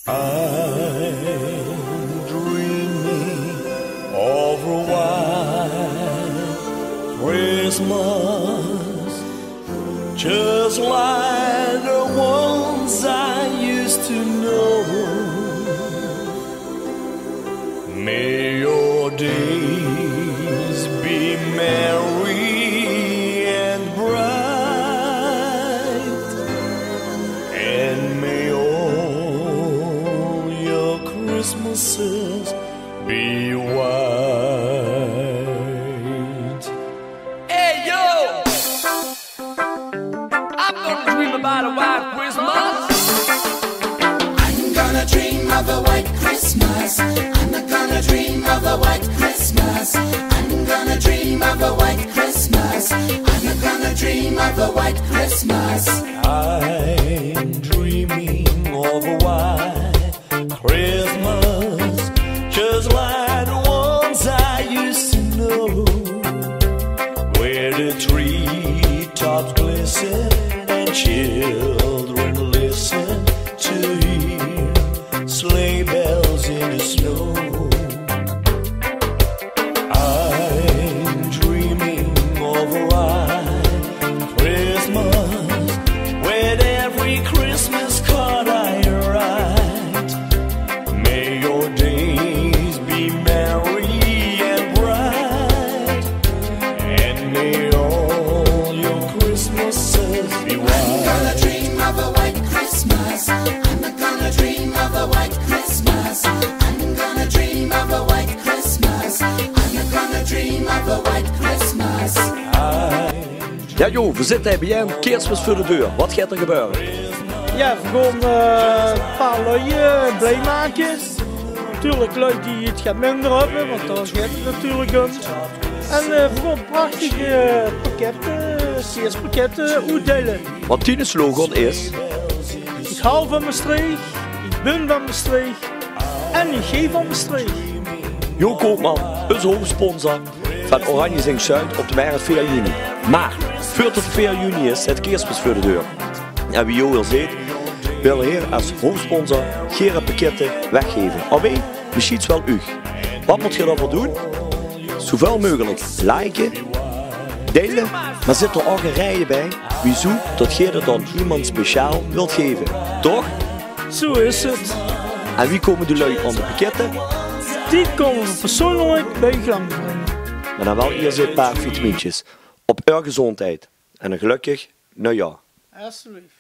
I'm dreaming of a white Christmas, just like the ones I used to know. May your days be merry and bright, and may all your Christmases be white. Hey yo! I'm gonna dream about a white Christmas. I'm gonna dream of a white Christmas. I'm gonna dream of a white Christmas. I'm gonna dream of a white Christmas. I'm gonna dream of a white Christmas. I'm dreaming of a white Christmas, just like the ones I used to know, where the treetops glisten and children listen to hear sleigh bells in the snow. I'm dreaming of a white Christmas, with every Christmas card I write. May your days be merry and bright, and may all your Christmases be white. I'm gonna dream of a white Christmas. I'm gonna dream of a white Christmas. I'm gonna dream of a white Christmas. I'm gonna dream of a white Christmas. Ja joh, we zitten bij jou, kerstmis voor de deur. Wat gaat er gebeuren? Ja, we gaan een paar lui blij maken. Natuurlijk lui die het gaat minder hebben, want daar gaat het natuurlijk om. En we gaan prachtige pakketten, kerstpakketten uitdelen. Want die slogan is: Ik hou van Maastricht, ik ben van Maastricht en ik geef van Maastricht. Jo Koopman, onze hoofdsponsor van Oranje Zing Zuid op de markt 4 juni. Maar, voordat het 4 juni is, het kerstmis voor de deur. En wie Jo al ziet, wil hier als hoofdsponsor geen pakketten weggeven. Alleen, misschien wel u. Wat moet je daarvoor doen? Zoveel mogelijk liken, delen, maar zit er ook een rij bij wie zoekt dat je dat dan iemand speciaal wilt geven. Toch? Zo is het. En wie komen de lui aan de pakketten? Die komen we persoonlijk bij je gang brengen. Maar dan wel eerst een paar vitamintjes. Op uw gezondheid. En een gelukkig nieuwjaar. Alsjeblieft.